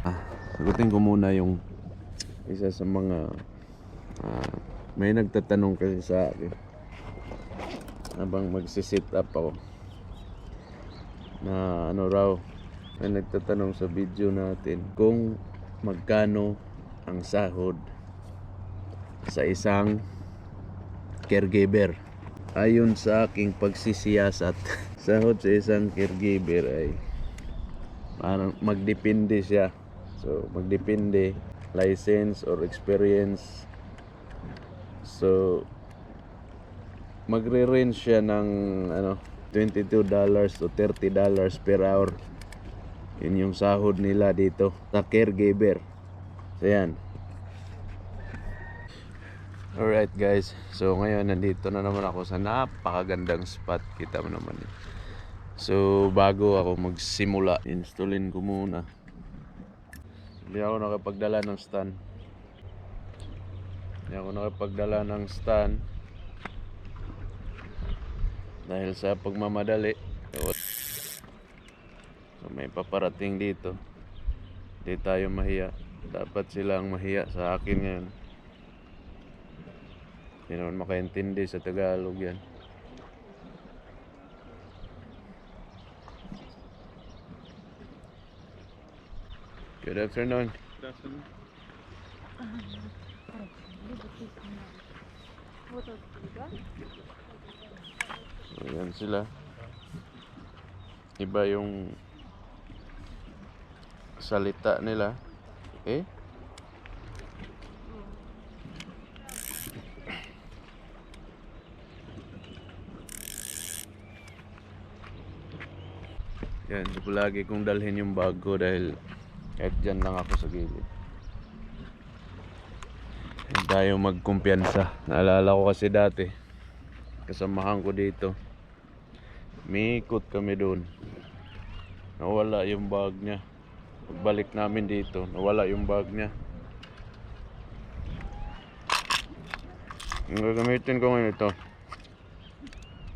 Sagutin ko muna yung isa sa mga may nagtatanong kasi sa akin habang magsisit up ako na ano raw, may nagtatanong sa video natin kung magkano ang sahod sa isang caregiver. Ayon sa aking pagsisiyasat, sahod sa isang caregiver ay parang magdepende siya. So magdepende, license or experience. So magre-range siya ng $22 to $30 per hour. Yun yung sahod nila dito sa caregiver. So yan. Alright guys, so ngayon nandito na naman ako sa napakagandang spot. Kita mo naman eh. So bago ako magsimula, installin ko muna. Hindi ako nakapagdala ng stand. Dahil sa pagmamadali. So may paparating dito. Hindi tayo mahiya. Dapat silang mahiya sa akin ngayon. Hindi naman makaintindi sa Tagalog yan. Good afternoon. Good afternoon. Ayan sila. Iba yung salita nila. Okay? Yan, so lagi kong dalhin yung bag ko dahil kahit dyan lang ako sa gilid. Hindi tayo magkumpiyansa. Naalala ko kasi dati, kasamahan ko dito. Miikot kami doon. Nawala yung bag niya. Pagbalik namin dito, nawala yung bag niya. Ang gagamitin ko ngayon ito.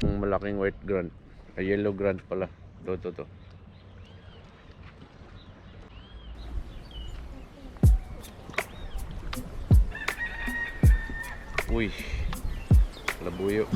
Yung malaking white grant. Ay, yellow grant pala. Ito. Uy, labuyo.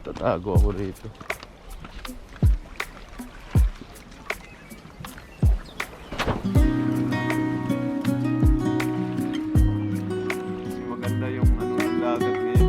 Tatago ako dito. Kasi maganda yung ng dagat ngayon.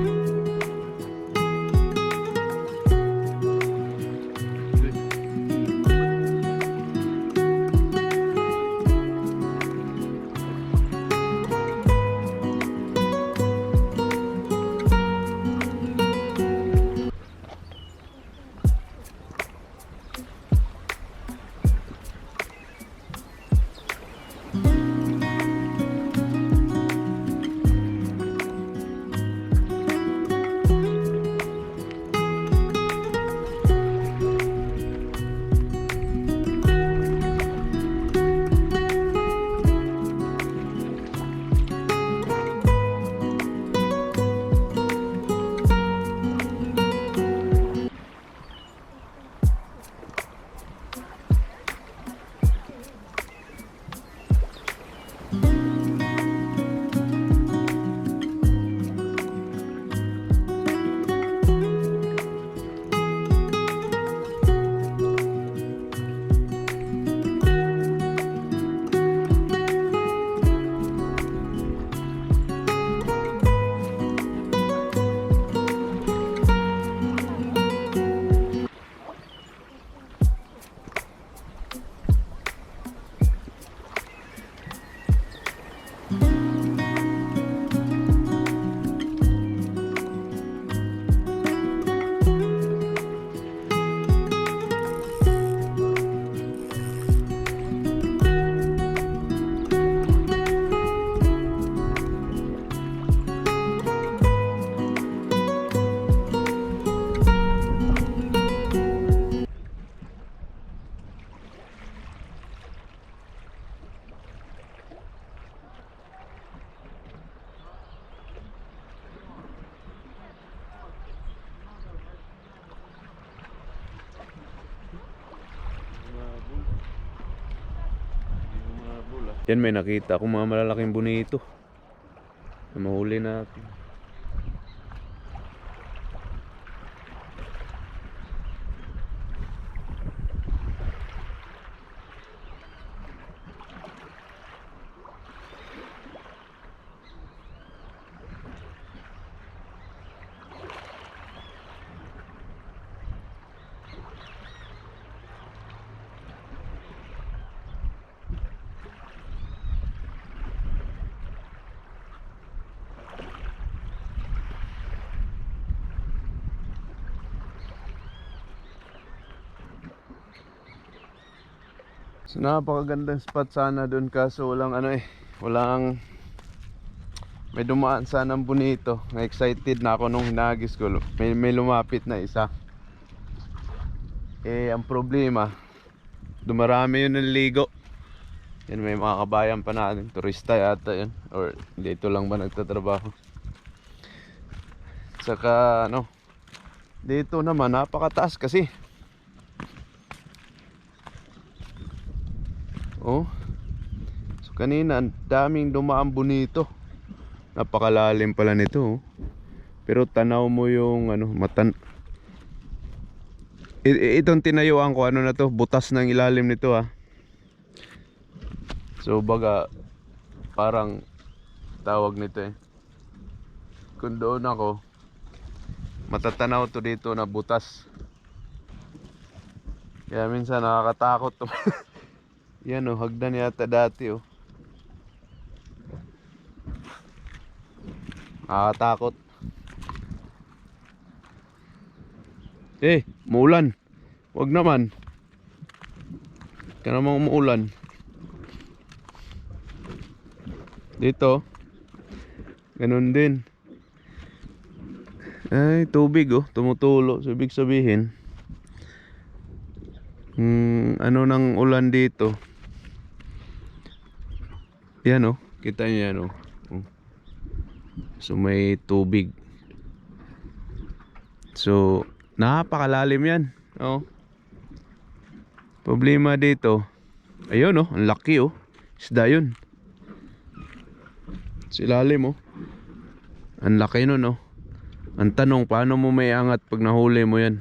Yan may nakita akong mga malalaking bonito na mahuli natin. So napakagandang spot sana doon, kaso walang walang may dumaan sanang bonito. Na-excited na ako nung hinagis ko. May lumapit na isa. Ang problema, dumarami yun ng ligo. Yan, may mga kabayan pa natin, turista yata yan, or dito lang ba nagtatrabaho. Saka dito naman napakataas kasi. Oh. So kanina ang daming dumaan bonito. Napakalalim pala nito, oh. Pero tanaw mo yung itong tinayuan ko, na to, butas ng ilalim nito, ah. So baga parang tawag nito, kung doon ako, matatanaw to dito na butas. Kaya minsan nakakatakot to. Yan, oh, hagdan yata dati, oh. Nakakatakot. Muulan. Wag naman. Ka namang umuulan. Dito ganun din. Ay, tubig, oh, tumutulo. So ibig sabihin ng ulan dito. Yan, oh, kita niyo yan, oh. So may tubig. So napakalalim yan, oh. Problema dito, ayun, oh, ang laki, oh. Isda yun. Silalim, oh. Ang laki nun, oh. Ang tanong, paano mo may angat pag nahuli mo yan?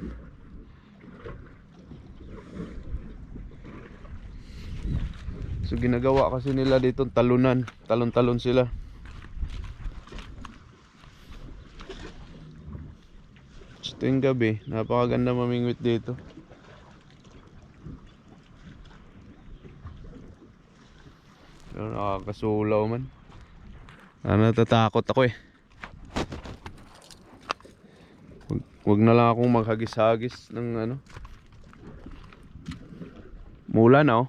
So ginagawa kasi nila dito talunan. Talon-talon sila. Ito yung gabi, napakaganda mamingwit dito. Pero nakakasulaw man. Natatakot ako, eh. Wag na lang akong maghagis-hagis ng mula na, oh.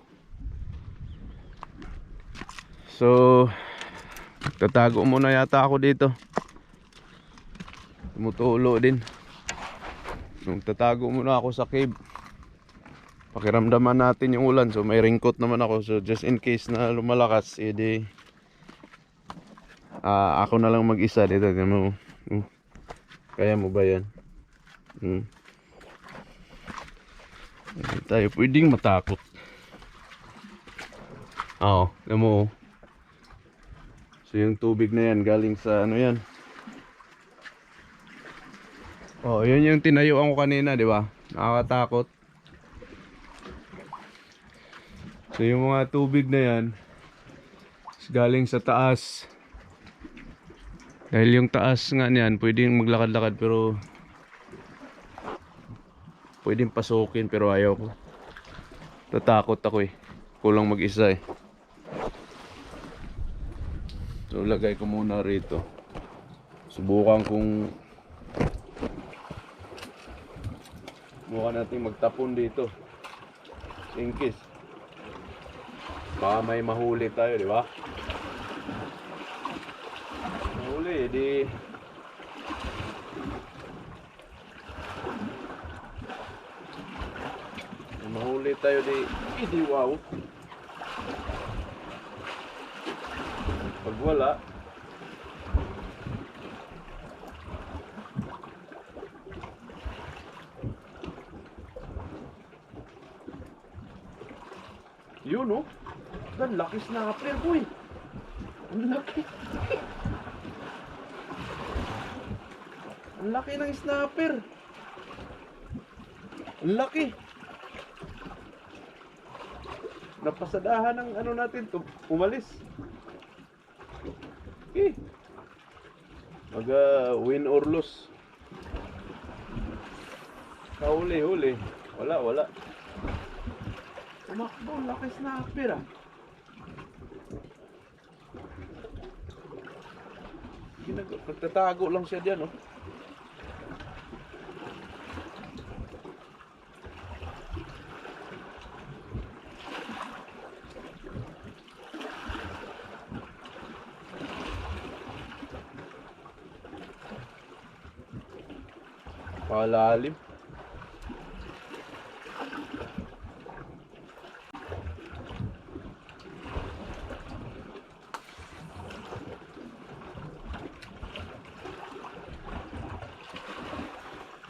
So tatago muna yata ako dito. Tumutulo din. Tatago muna ako sa cave. Pakiramdaman natin yung ulan. So may raincoat naman ako. So just in case na lumalakas, edi ako na lang mag-isa dito. Kaya mo ba yan? Hindi tayo pwedeng matakot. Oo, alam mo. So yung tubig na yan galing sa yan. Oh, yun yung tinayuan ko kanina, di ba? Nakakatakot. So yung mga tubig na yan galing sa taas. Dahil yung taas nga niyan, pwedeng maglakad-lakad, pero pwedeng pasukin, pero ayaw ko. Tatakot ako, eh. Kulang mag-isa, eh. So lagay ko muna rito. Subukan natin magtapon dito. In case baka may mahuli tayo, di ba? Mahuli, mahuli tayo, di wow. Pag wala, yun, oh. Dan, laki snapper, boy. Ang laki. Ang laki ng snapper. Ang laki. Napasadahan ng ano natin to, umalis. Okay. Win or lose. Huli. Wala. Tumakbo, laki snapper ah. Nagtatago lang siya diyan, oh. Palalim.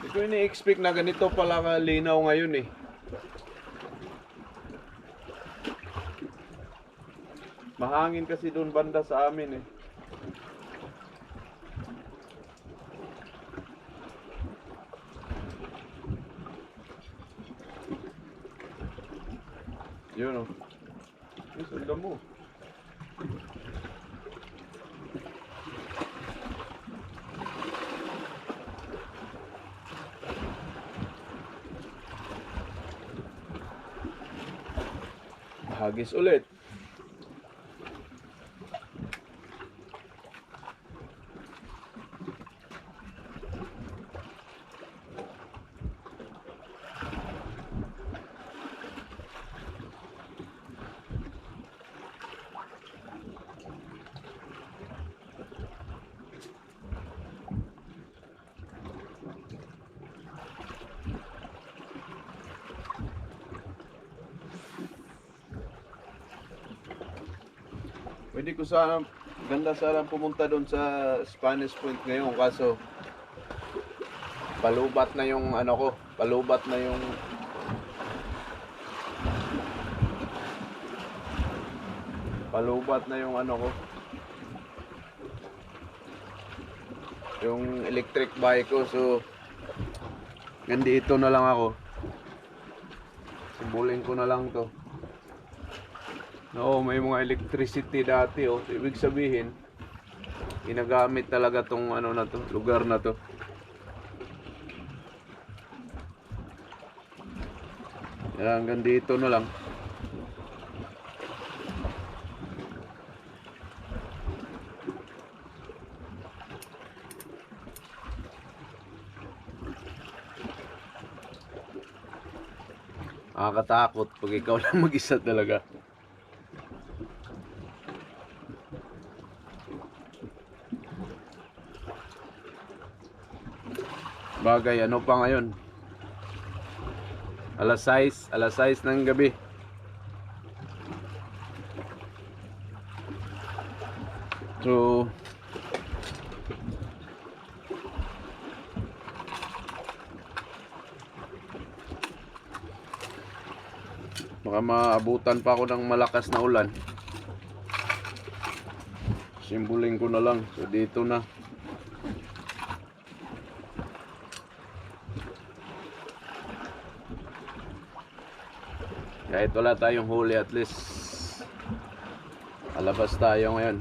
Hindi ko ini-expect na ganito pala kalinaw ngayon eh. Mahangin kasi doon banda sa amin eh. Yun o. Sundan mo. Hagis ulit. Pwede ko sana, ganda sana pumunta doon sa Spanish Point ngayon, kaso palubat na yung ano ko, palubat na yung ano ko, yung electric bike ko. So nandito na lang ako, simbulin ko na lang to. Oo, may mga electricity dati, oh. Ibig sabihin, ginagamit talaga tong ano na to, lugar na to. Yan, hanggang dito na lang. Nakakatakot pag ikaw lang mag-isa talaga. Bagay, ano pa ngayon? Alas 6 ng gabi. So baka maabutan pa ako ng malakas na ulan. Simbuling ko na lang. So dito na. Kahit wala tayong huli, at least alabas tayo ngayon.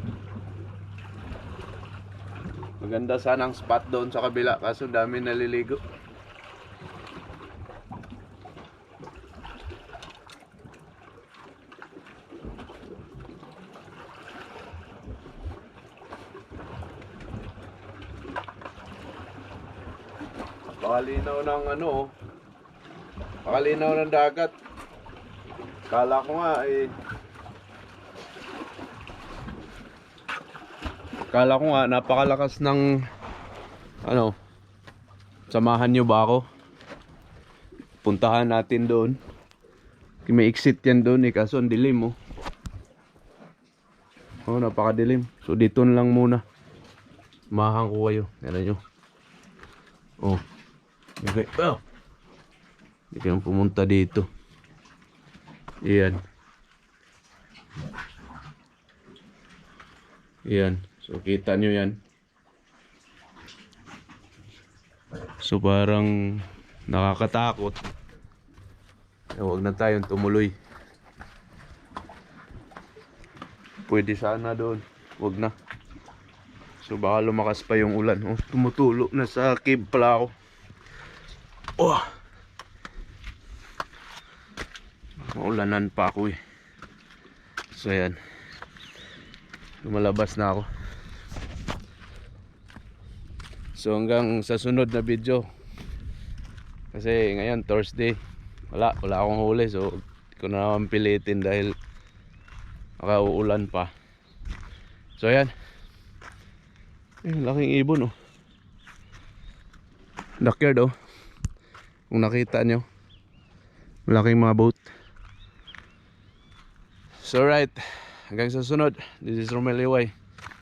Maganda sanang spot doon sa kabila, kaso dami naliligo. Pakalinaw ng ano, pakalinaw ng dagat. Kala ko nga napakalakas ng ano, samahan nyo ba ako? Puntahan natin doon. May exit yan doon eh, kaso ang dilim oh. Oh, napakadilim. So dito na lang muna. Samahan ko kayo. Yan nyo. Oh. Okay. Oh. Hindi kayong pumunta dito. Iyan. Yan. So kita nyo yan. So parang nakakatakot. Huwag na tayong tumuloy. Pwede sana doon. Huwag na. So baka lumakas pa yung ulan. Oh, tumutulo na sa cave pala ako. Oh! Maulanan pa ako eh. So yan. Lumalabas na ako. So hanggang sa sunod na video. Kasi ngayon Thursday. Wala akong huli. So hindi ko na naman pilitin dahil nakauulan pa. So yan. Laking ibon oh. Backyard oh. Kung nakita nyo, malaking mga boat. So right, hanggang sa sunod. This is Romel Liway.